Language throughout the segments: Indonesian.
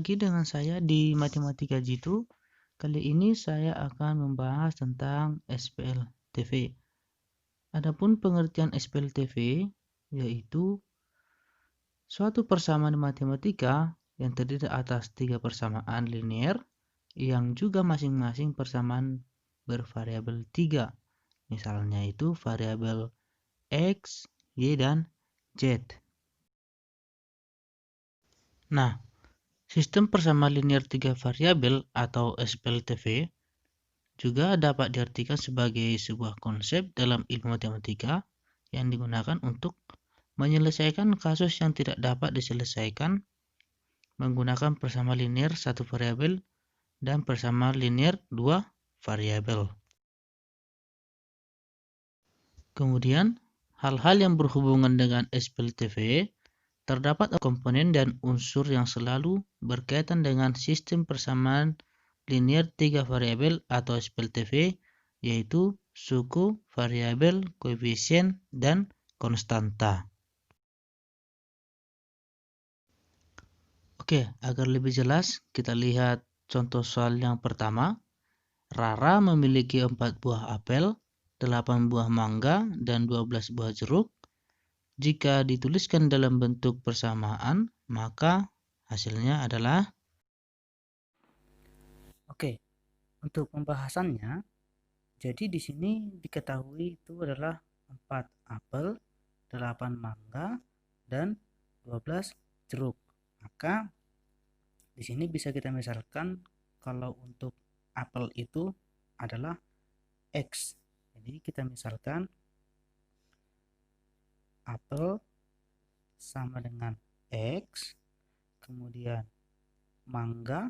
lagi dengan saya di Matematika Jitu. Kali ini saya akan membahas tentang SPLTV. Adapun pengertian SPLTV yaitu suatu persamaan matematika yang terdiri atas 3 persamaan linear yang juga masing-masing persamaan bervariabel 3. Misalnya itu variabel X, Y, dan Z. Nah, sistem persamaan linear 3 variabel atau SPLTV juga dapat diartikan sebagai sebuah konsep dalam ilmu matematika yang digunakan untuk menyelesaikan kasus yang tidak dapat diselesaikan menggunakan persamaan linear 1 variabel dan persamaan linear 2 variabel. Kemudian, hal-hal yang berhubungan dengan SPLTV terdapat komponen dan unsur yang selalu berkaitan dengan sistem persamaan linear 3 variabel atau SPLTV, yaitu suku, variabel, koefisien, dan konstanta. Oke, agar lebih jelas, kita lihat contoh soal yang pertama. Rara memiliki 4 buah apel, 8 buah mangga, dan 12 buah jeruk. Jika dituliskan dalam bentuk persamaan, maka hasilnya adalah... Oke, untuk pembahasannya, jadi di sini diketahui itu adalah 4 apel, 8 mangga, dan 12 jeruk. Maka di sini bisa kita misalkan kalau untuk apel itu adalah X. Jadi kita misalkan apel sama dengan X, kemudian mangga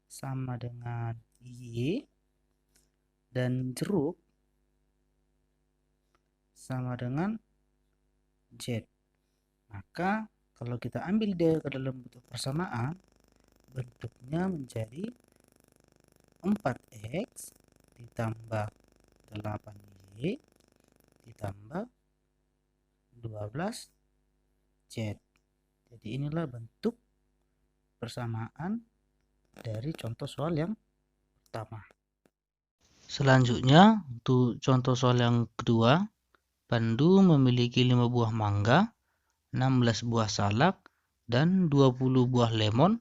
sama dengan Y, dan jeruk sama dengan Z. Maka kalau kita ambil dia ke dalam bentuk persamaan, bentuknya menjadi 4X ditambah 8Y ditambah 12Z. Jadi inilah bentuk persamaan dari contoh soal yang pertama. Selanjutnya, untuk contoh soal yang kedua, Pandu memiliki 5 buah mangga, 16 buah salak, dan 20 buah lemon.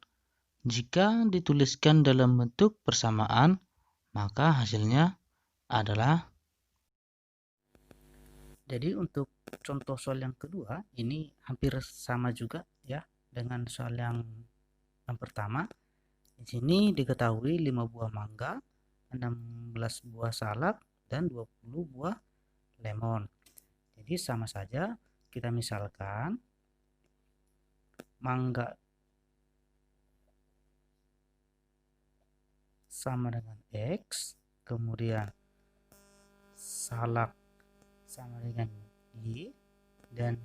Jika dituliskan dalam bentuk persamaan, maka hasilnya adalah... Jadi untuk contoh soal yang kedua ini hampir sama juga ya dengan soal yang pertama. Di sini diketahui 5 buah mangga, 16 buah salak, dan 20 buah lemon. Jadi sama saja kita misalkan mangga sama dengan X, kemudian salak sama dengan Y, dan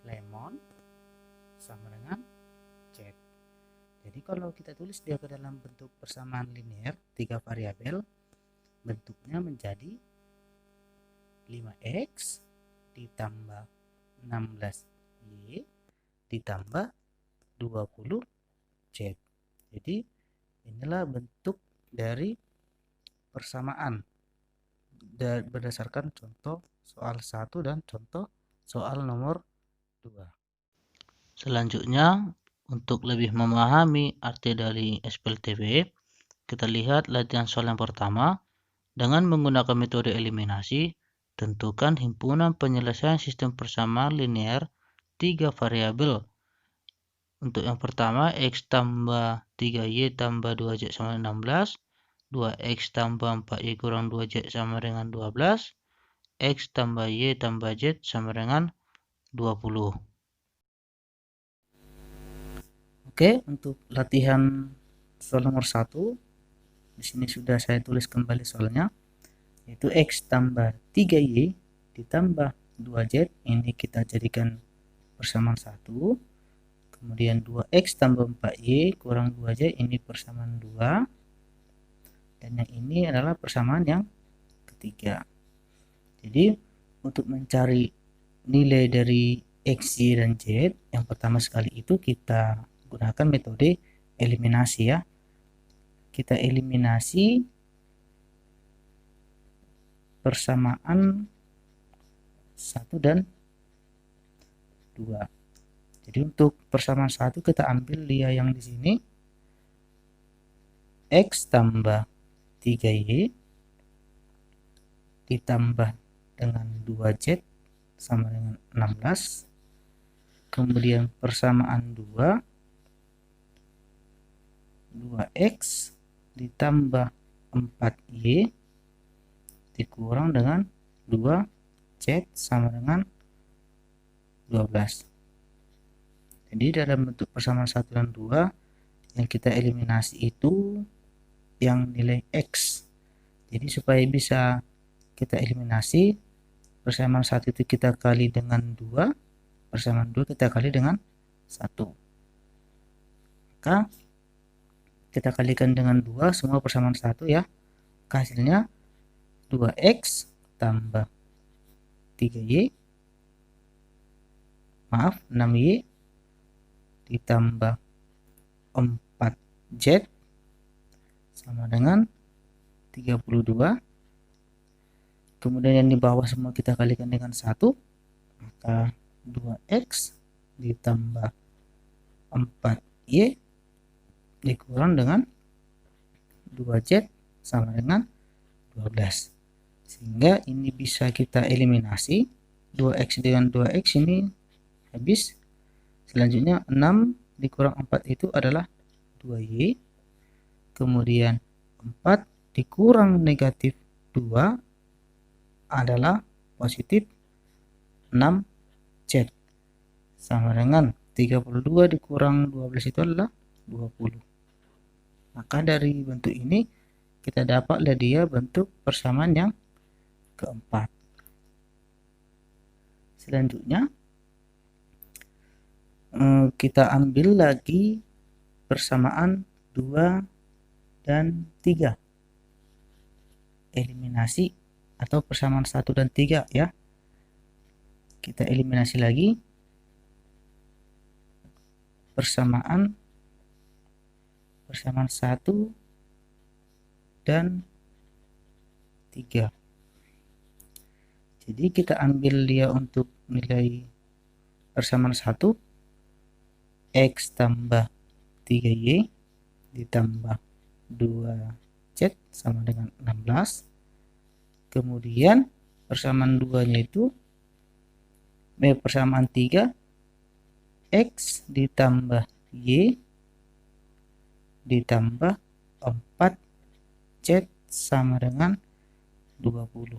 lemon sama dengan Z. Jadi kalau kita tulis dia ke dalam bentuk persamaan linear 3 variabel, bentuknya menjadi 5X ditambah 16Y ditambah 20Z. Jadi inilah bentuk dari persamaan berdasarkan contoh soal 1 dan contoh soal nomor 2. Selanjutnya, untuk lebih memahami arti dari SPLTV, kita lihat latihan soal yang pertama. Dengan menggunakan metode eliminasi, tentukan himpunan penyelesaian sistem persamaan linear 3 variabel. Untuk yang pertama, X tambah 3Y tambah 2Z sama dengan 16, 2X tambah 4Y kurang 2Z sama dengan 12, X tambah Y tambah Z sama dengan 20. Oke, untuk latihan soal nomor 1, di sini sudah saya tulis kembali soalnya, yaitu X tambah 3Y ditambah 2Z, ini kita jadikan persamaan 1. Kemudian 2X tambah 4Y kurang 2Z, ini persamaan 2. Dan yang ini adalah persamaan yang ketiga. Jadi untuk mencari nilai dari X, Y, dan Z, yang pertama sekali itu kita gunakan metode eliminasi ya. Kita eliminasi persamaan 1 dan 2. Jadi untuk persamaan 1 kita ambil dia yang di sini, X tambah 3Y ditambah dengan 2Z sama dengan 16. Kemudian persamaan 2X ditambah 4Y dikurang dengan 2Z sama dengan 12. Jadi dalam bentuk persamaan 1 dan 2 yang kita eliminasi itu yang nilai X. Jadi supaya bisa kita eliminasi, persamaan 1 itu kita kali dengan 2, persamaan 2 kita kali dengan 1. Maka kita kalikan dengan 2 semua persamaan 1 ya. Hasilnya 2X tambah 3Y, maaf 6Y ditambah 4Z sama dengan 32. Kemudian yang di bawah semua kita kalikan dengan 1, maka 2X ditambah 4Y dikurang dengan 2Z sama dengan 12. Sehingga ini bisa kita eliminasi. 2X dengan 2X ini habis. Selanjutnya 6 dikurang 4 itu adalah 2Y. Kemudian 4 dikurang negatif 2 adalah positif 6Z sama dengan 32 dikurang 12 itu adalah 20. Maka dari bentuk ini kita dapatlah dia bentuk persamaan yang keempat. Selanjutnya kita ambil lagi persamaan 2 dan 3. Eliminasi atau persamaan 1 dan 3 ya. Kita eliminasi lagi persamaan 1 dan 3. Jadi kita ambil dia untuk nilai persamaan 1, X tambah 3Y ditambah 2Z sama dengan 16. Kemudian persamaan 2-nya itu persamaan 3, X ditambah Y ditambah 4Z sama dengan 20.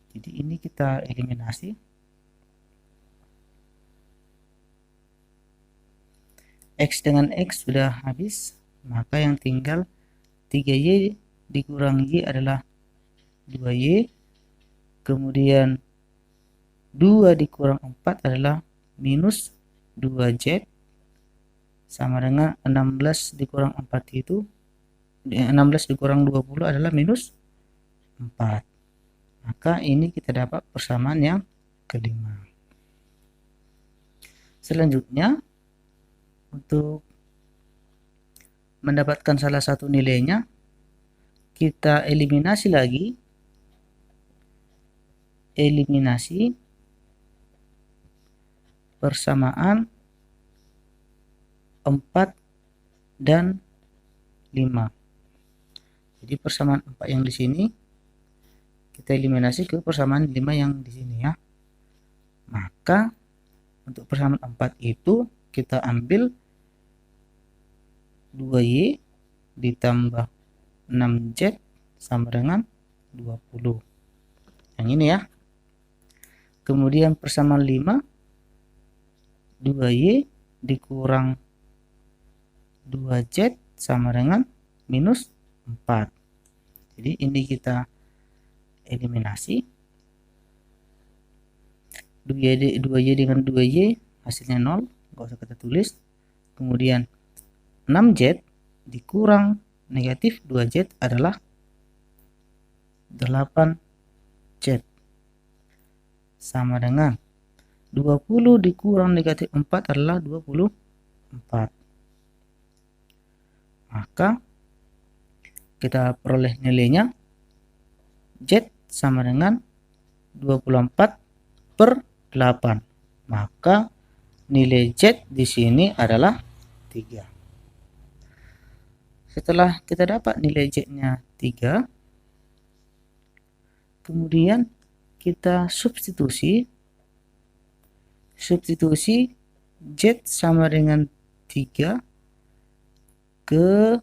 Jadi ini kita eliminasi. X dengan X sudah habis, maka yang tinggal 3Y dikurang Y adalah 2Y. Kemudian 2 dikurang 4 adalah minus 2Z sama dengan 16 dikurang 4 itu 16 dikurang 20 adalah minus 4. Maka ini kita dapat persamaan yang kelima. Selanjutnya untuk mendapatkan salah satu nilainya, kita eliminasi lagi. Eliminasi persamaan 4 dan 5. Jadi persamaan 4 yang di sini kita eliminasi ke persamaan 5 yang di sini ya. Maka untuk persamaan 4 itu kita ambil 2Y ditambah 6Z sama dengan 20. Yang ini ya. Kemudian persamaan 5, 2Y dikurang 2Z sama dengan minus 4. Jadi ini kita eliminasi. 2Y dengan 2Y hasilnya 0, gak usah kita tulis. Kemudian 6Z dikurang negatif 2Z adalah 8Z sama dengan 20 dikurang negatif 4 adalah 24. Maka kita peroleh nilainya Z sama dengan 24 per 8. Maka nilai Z di sini adalah 3. Setelah kita dapat nilai Z-nya 3, kemudian kita substitusi Z sama dengan 3 ke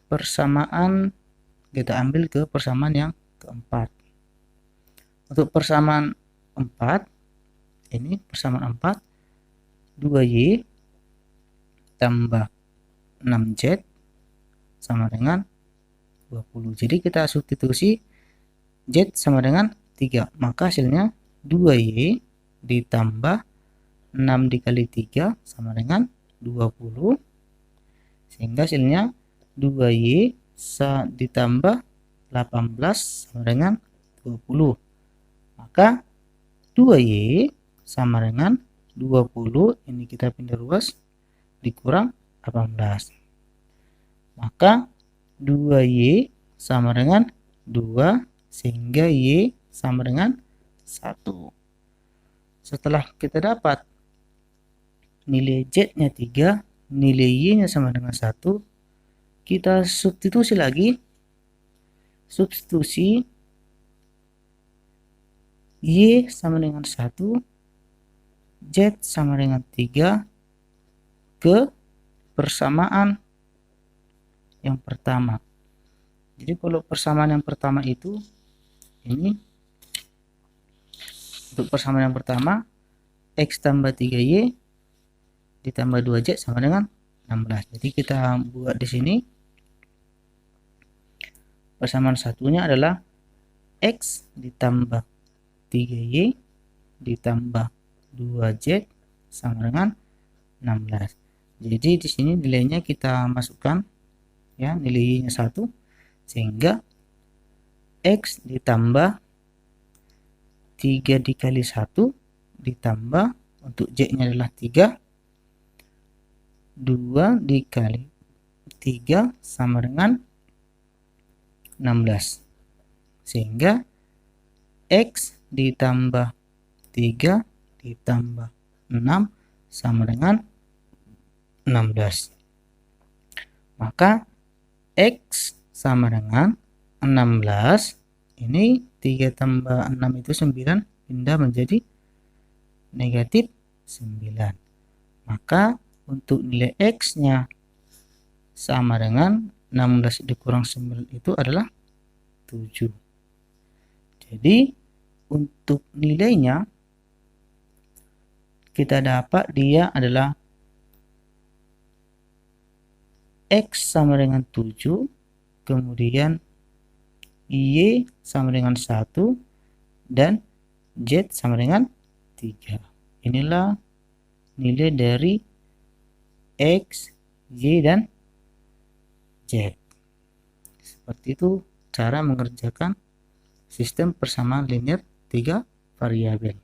persamaan, kita ambil ke persamaan yang keempat. Untuk persamaan 4, ini persamaan 4, 2Y tambah 6Z sama dengan 20. Jadi kita substitusi Z sama dengan 3, maka hasilnya 2Y ditambah 6 dikali 3 sama dengan 20, sehingga hasilnya 2Y ditambah 18 sama dengan 20. Maka 2Y sama dengan 20, ini kita pindah ruas, dikurang 18. Maka 2Y sama dengan 2, sehingga Y sama dengan 1. Setelah kita dapat nilai Z-nya 3, nilai Y-nya sama dengan 1, kita substitusi lagi. Substitusi Y sama dengan 1, Z sama dengan 3 ke persamaan yang pertama. Jadi kalau persamaan yang pertama itu, ini untuk persamaan yang pertama, X tambah 3Y ditambah 2Z sama dengan 16. Jadi kita buat di sini persamaan satunya adalah X ditambah 3Y ditambah 2Z sama dengan 16. Jadi di sini nilainya kita masukkan, ya, nilai Y-nya 1, sehingga X ditambah 3 dikali 1 ditambah, untuk Z-nya adalah 3, 2 dikali 3 sama dengan 16, sehingga X ditambah 3 ditambah 6 sama dengan 16. Maka X sama dengan 16, ini 3 tambah 6 itu 9, pindah menjadi negatif 9. Maka untuk nilai X-nya sama dengan 16 dikurang 9 itu adalah 7. Jadi untuk nilainya kita dapat dia adalah X sama dengan 7, kemudian Y sama dengan 1, dan Z sama dengan 3. Inilah nilai dari X, Y, dan Z. Seperti itu cara mengerjakan sistem persamaan linear 3 variabel.